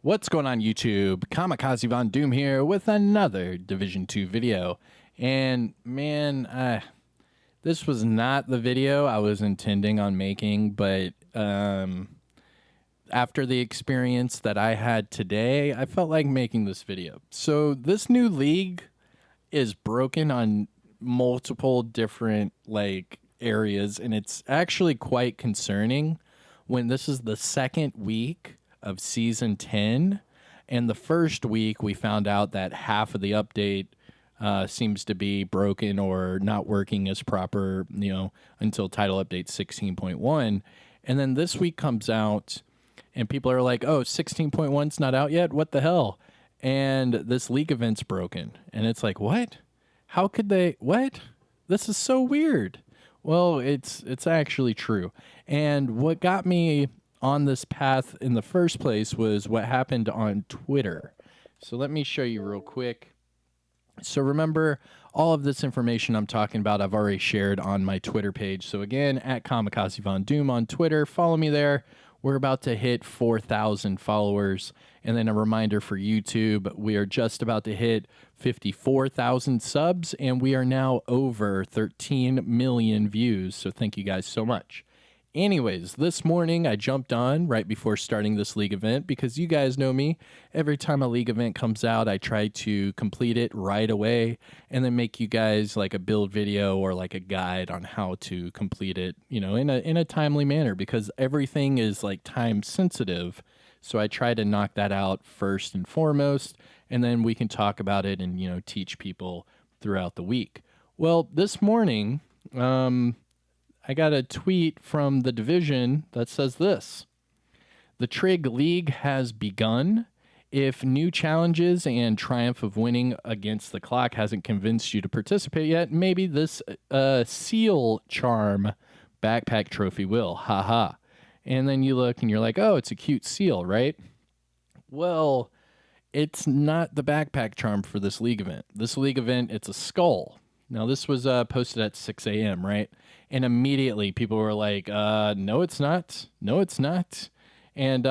What's going on YouTube? Kamikazevondoom here with another Division 2 video. And man, this was not the video I was intending on making, but after the experience that I had today, I felt like making this video. So this new league is broken on multiple different areas, and it's actually quite concerning when this is the second week of season 10, and the first week we found out that half of the update seems to be broken or not working as proper, until title update 16.1. And then this week comes out and people are like, oh, 16.1's not out yet? What the hell? And this league event's broken. And it's like, what? How could they? What? This is so weird. Well, it's actually true. And what got me on this path in the first place was what happened on Twitter. So let me show you real quick. So remember, all of this information I'm talking about, I've already shared on my Twitter page. So again, at Kamikazevondoom on Twitter, follow me there. We're about to hit 4,000 followers. And then a reminder for YouTube, we are just about to hit 54,000 subs, and we are now over 13 million views. So thank you guys so much. Anyways, this morning I jumped on right before starting this league event because you guys know me. Every time a league event comes out, I try to complete it right away and then make you guys like a build video or like a guide on how to complete it, in a timely manner, because everything is like time sensitive. So I try to knock that out first and foremost, and then we can talk about it and, teach people throughout the week. Well, this morning, I got a tweet from the division that says this: the Trig League has begun. If new challenges and triumph of winning against the clock hasn't convinced you to participate yet, maybe this seal charm backpack trophy will. Haha. And then you look and you're like, oh, it's a cute seal, right? Well, it's not the backpack charm for this league event. This league event, it's a skull. Now, this was posted at 6 a.m., right? And immediately people were like, no, it's not. No, it's not. And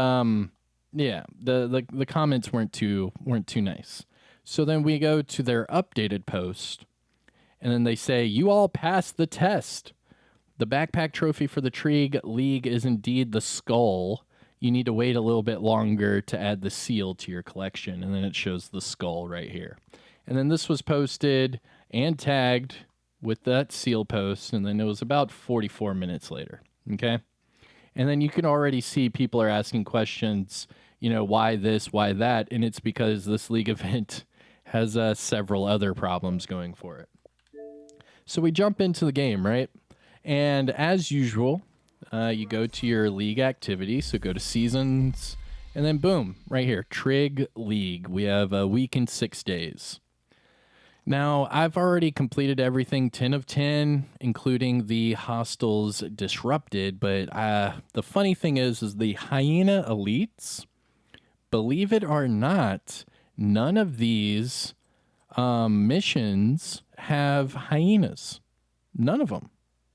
yeah, the comments weren't too nice. So then we go to their updated post, and then they say, you all passed the test. The backpack trophy for the Trig League is indeed the skull. You need to wait a little bit longer to add the seal to your collection. And then it shows the skull right here. And then this was posted and tagged with that seal post, and then it was about 44 minutes later, okay? And then you can already see people are asking questions, why this, why that, and it's because this league event has several other problems going for it. So we jump into the game, right? And as usual, you go to your league activity, so go to seasons, and then boom, right here, Trig League. We have a week and 6 days. Now, I've already completed everything 10 of 10, including the hostels disrupted, but the funny thing is the hyena elites, believe it or not, none of these missions have hyenas. None of them.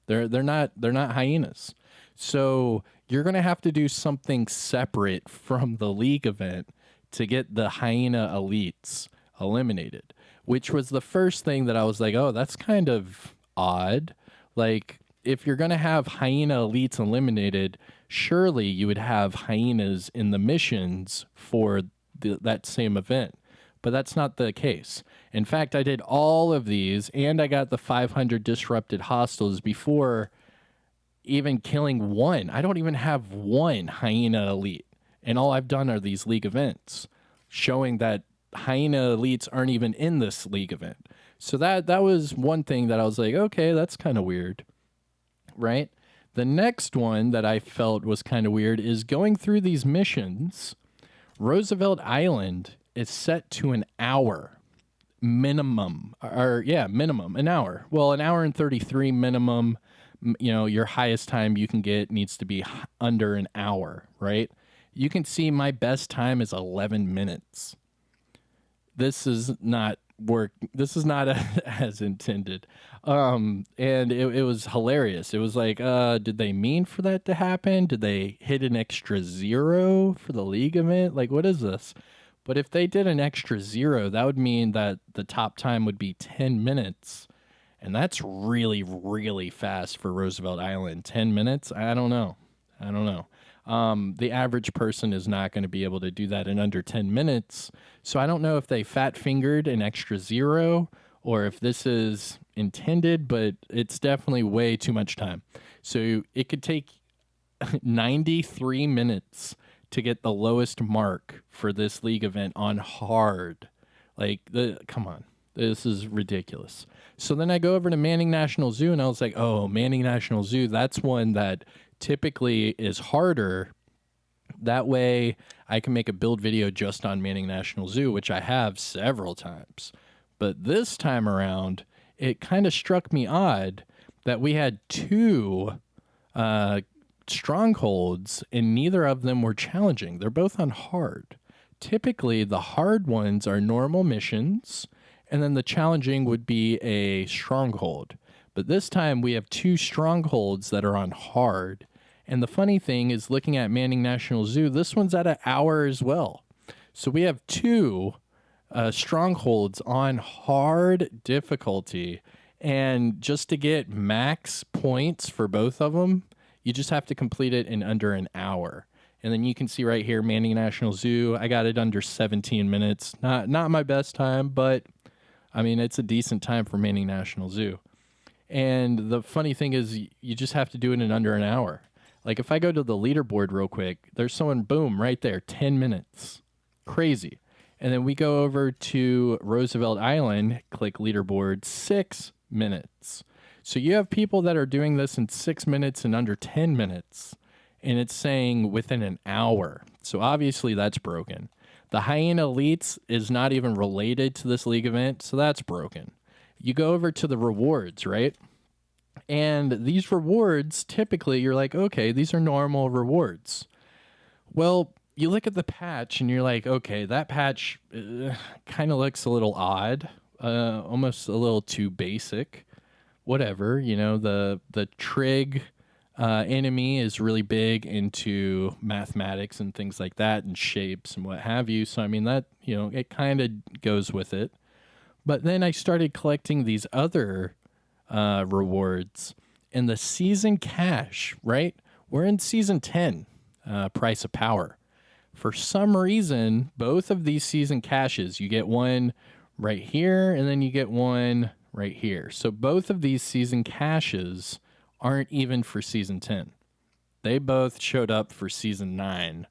They're not hyenas. So you're going to have to do something separate from the league event to get the hyena elites eliminated, which was the first thing that I was like, oh, that's kind of odd. Like, if you're going to have hyena elites eliminated, surely you would have hyenas in the missions for that same event. But that's not the case. In fact, I did all of these, and I got the 500 disrupted hostels before even killing one. I don't even have one hyena elite, and all I've done are these league events, showing that hyena elites aren't even in this league event. So that was one thing that I was like, okay, that's kind of weird, right? The next one that I felt was kind of weird is going through these missions. Roosevelt Island is set to an hour minimum, minimum an hour. Well, an hour and 33 minimum. Your highest time you can get needs to be under an hour, right? You can see my best time is 11 minutes. This is not work. This is not as intended. And it was hilarious. It was like, did they mean for that to happen? Did they hit an extra zero for the league event? Like, what is this? But if they did an extra zero, that would mean that the top time would be 10 minutes. And that's really, really fast for Roosevelt Island. 10 minutes? I don't know. I don't know. The average person is not going to be able to do that in under 10 minutes. So I don't know if they fat fingered an extra zero or if this is intended, but it's definitely way too much time. So it could take 93 minutes to get the lowest mark for this league event on hard. Like, come on. This is ridiculous. So then I go over to Manning National Zoo and I was like, oh, Manning National Zoo, that's one that typically is harder. That way I can make a build video just on Manning National Zoo, which I have several times. But this time around, it kind of struck me odd that we had two strongholds and neither of them were challenging. They're both on hard. Typically, the hard ones are normal missions, and then the challenging would be a stronghold. But this time we have two strongholds that are on hard. And the funny thing is, looking at Manning National Zoo, this one's at an hour as well. So we have two strongholds on hard difficulty. And just to get max points for both of them, you just have to complete it in under an hour. And then you can see right here, Manning National Zoo, I got it under 17 minutes. Not my best time, but I mean, it's a decent time for Manning National Zoo. And the funny thing is, you just have to do it in under an hour. Like, if I go to the leaderboard real quick, there's someone, boom, right there, 10 minutes. Crazy. And then we go over to Roosevelt Island, click leaderboard, 6 minutes. So you have people that are doing this in 6 minutes and under 10 minutes. And it's saying within an hour. So obviously that's broken. The Hyena Elites is not even related to this league event, so that's broken. You go over to the rewards, right? And these rewards, typically, you're like, okay, these are normal rewards. Well, you look at the patch and you're like, okay, that patch kind of looks a little odd, almost a little too basic. Whatever, you know, the Trig enemy is really big into mathematics and things like that and shapes and what have you. So, I mean, that, you know, it kind of goes with it. But then I started collecting these other rewards and the season cash, right? We're in season 10, Price of Power. For some reason, both of these season caches, you get one right here and then you get one right here. So both of these season caches aren't even for season 10. They both showed up for season 9.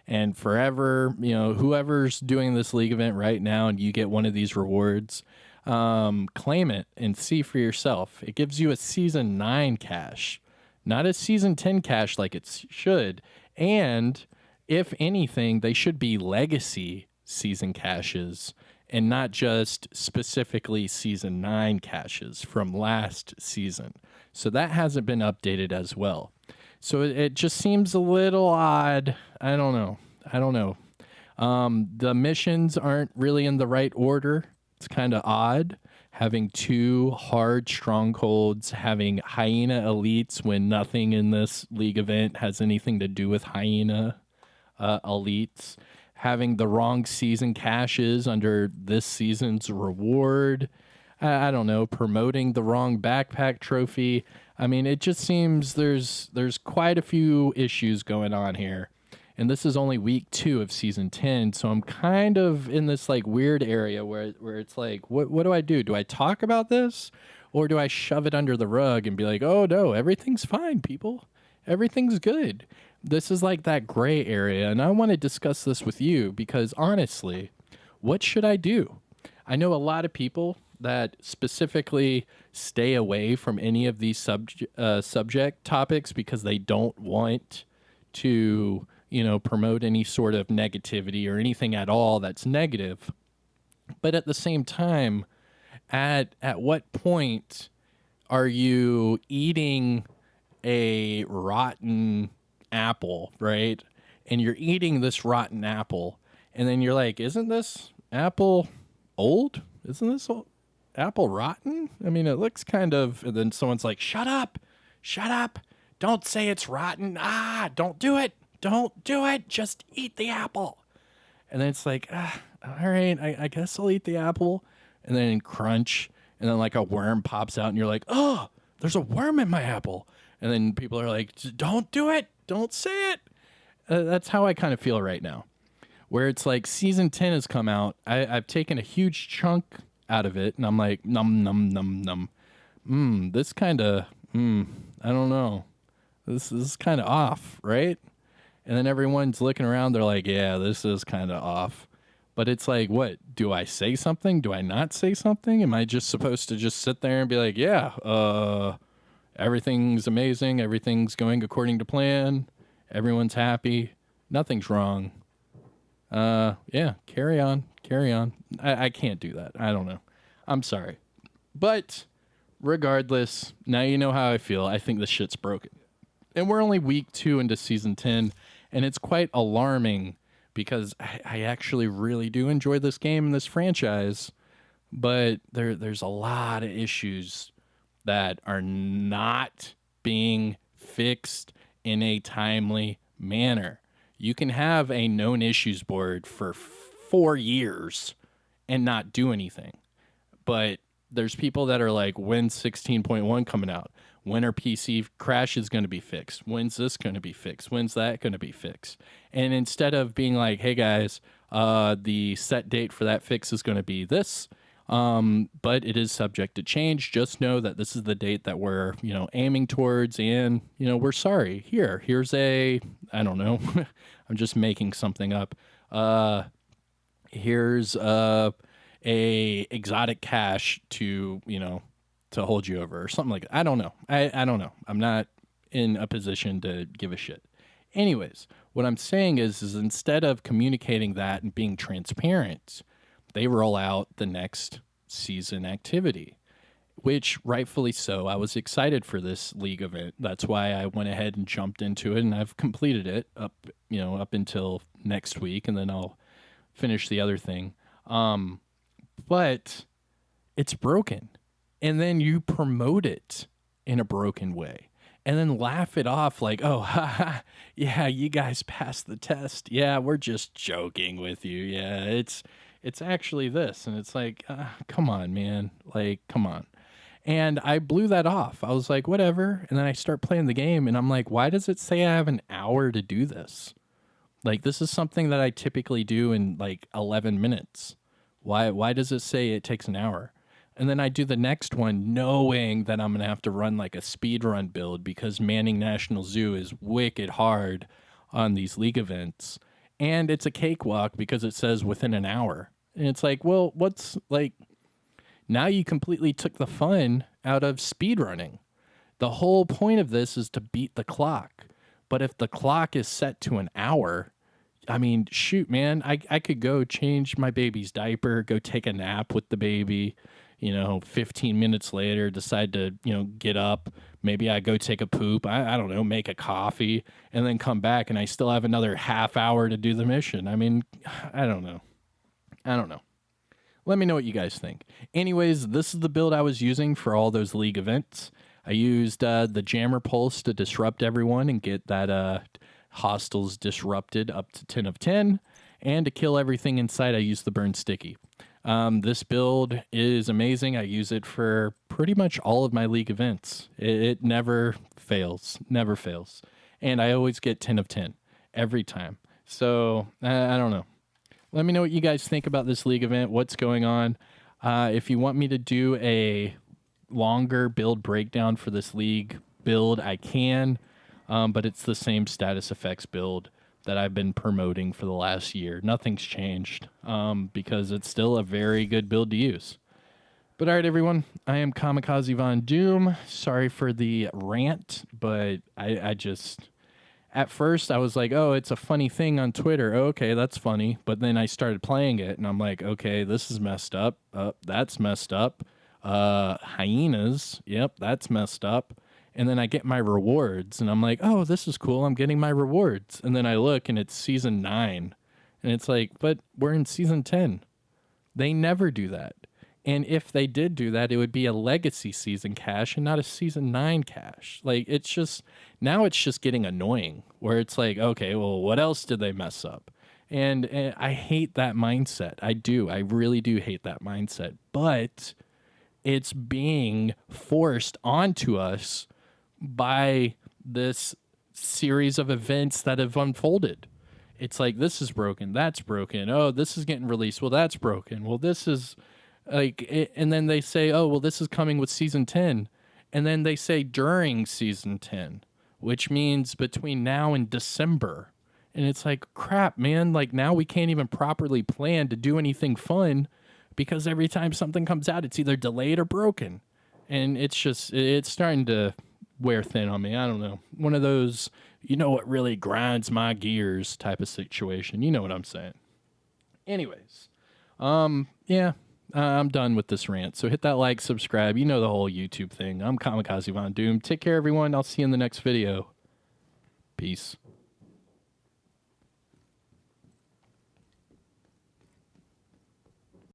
And forever, you know, whoever's doing this league event right now and you get one of these rewards, claim it and see for yourself. It gives you a season 9 cache, not a season 10 cache like it should. And if anything, they should be legacy season caches and not just specifically season 9 caches from last season. So that hasn't been updated as well. So it just seems a little odd. I don't know. The missions aren't really in the right order. It's kind of odd having two hard strongholds, having Hyena Elites when nothing in this league event has anything to do with Hyena Elites, having the wrong season caches under this season's reward. I don't know, promoting the wrong backpack trophy. I mean, it just seems there's quite a few issues going on here. And this is only week 2 of season 10, so I'm kind of in this like weird area where it's like, what do I do? Do I talk about this? Or do I shove it under the rug and be like, oh no, everything's fine, people. Everything's good. This is like that gray area, and I want to discuss this with you because honestly, what should I do? I know a lot of people that specifically stay away from any of these subject topics because they don't want to, you know, promote any sort of negativity or anything at all that's negative. But at the same time, at what point are you eating a rotten apple, right? And you're eating this rotten apple, and then you're like, isn't this apple old? isn't this apple rotten? I mean, it looks kind of, and then someone's like, shut up, don't say it's rotten. Don't do it, just eat the apple. And then it's like, all right, I guess I'll eat the apple. And then crunch, and then like a worm pops out, and you're like, oh, there's a worm in my apple. And then people are like, don't do it, don't say it. That's how I kind of feel right now, where it's like season 10 has come out. I've taken a huge chunk out of it, and I'm like, num, num, num, num. This kind of, I don't know. This is kind of off, right? And then everyone's looking around. They're like, yeah, this is kind of off. But it's like, what? Do I say something? Do I not say something? Am I just supposed to just sit there and be like, yeah, everything's amazing. Everything's going according to plan. Everyone's happy. Nothing's wrong. Yeah, carry on. I can't do that. I don't know. I'm sorry. But regardless, now you know how I feel. I think this shit's broken. And we're only week 2 into season 10, and it's quite alarming because I actually really do enjoy this game and this franchise, but there's a lot of issues that are not being fixed in a timely manner. You can have a known issues board for 4 years and not do anything. But there's people that are like, when's 16.1 coming out? When are PC crashes going to be fixed? When's this going to be fixed? When's that going to be fixed? And instead of being like, hey guys, the set date for that fix is going to be this, but it is subject to change. Just know that this is the date that we're, aiming towards, and, we're sorry. Here's I don't know. I'm just making something up. Here's a exotic cache to hold you over or something like that. I don't know. I don't know. I'm not in a position to give a shit. Anyways, what I'm saying is instead of communicating that and being transparent, they roll out the next season activity, which rightfully so. I was excited for this league event. That's why I went ahead and jumped into it, and I've completed it up until next week, and then I'll finish the other thing. But it's broken. And then you promote it in a broken way and then laugh it off like, oh, haha, yeah, you guys passed the test. Yeah, we're just joking with you. Yeah, it's actually this. And it's like, come on, man. Like, come on. And I blew that off. I was like, whatever. And then I start playing the game and I'm like, why does it say I have an hour to do this? Like, this is something that I typically do in like 11 minutes. Why does it say it takes an hour? And then I do the next one knowing that I'm going to have to run like a speed run build because Manning National Zoo is wicked hard on these league events. And it's a cakewalk because it says within an hour. And it's like, well, what's like, now you completely took the fun out of speed running. The whole point of this is to beat the clock. But if the clock is set to an hour, I mean, shoot, man, I could go change my baby's diaper, go take a nap with the baby, 15 minutes later, decide to, get up. Maybe I go take a poop. I don't know, make a coffee and then come back and I still have another half hour to do the mission. I mean, I don't know. Let me know what you guys think. Anyways, this is the build I was using for all those league events. I used the Jammer Pulse to disrupt everyone and get that hostiles disrupted up to 10 of 10. And to kill everything inside, I used the Burn Sticky. This build is amazing. I use it for pretty much all of my league events. It never fails. And I always get 10 of 10 every time. So I don't know. Let me know what you guys think about this league event. What's going on? If you want me to do a longer build breakdown for this league build, I can. But it's the same status effects build that I've been promoting for the last year. Nothing's changed because it's still a very good build to use. But all right, everyone, I am Kamikazevondoom. Sorry for the rant, but I just... At first, I was like, oh, it's a funny thing on Twitter. Okay, that's funny. But then I started playing it, and I'm like, okay, this is messed up. That's messed up. Hyenas. Yep, that's messed up. And then I get my rewards, and I'm like, oh, this is cool. I'm getting my rewards. And then I look, and it's season 9. And it's like, but we're in season 10. They never do that. And if they did do that, it would be a legacy season cache and not a season 9 cache. Like, it's just, now it's just getting annoying where it's like, okay, well, what else did they mess up? And I hate that mindset. I do. I really do hate that mindset. But it's being forced onto us by this series of events that have unfolded. It's like, this is broken, that's broken. Oh, this is getting released. Well, that's broken. Well, this is and then they say, oh, well, this is coming with season 10. And then they say during season 10, which means between now and December. And it's like, crap, man. Like, now we can't even properly plan to do anything fun because every time something comes out, it's either delayed or broken. And it's just, it's starting to wear thin on me. I don't know. One of those, you know what really grinds my gears type of situation. You know what I'm saying. Anyways, yeah, I'm done with this rant. So hit that like, subscribe. You know the whole YouTube thing. I'm Kamikazevondoom. Take care, everyone. I'll see you in the next video. Peace.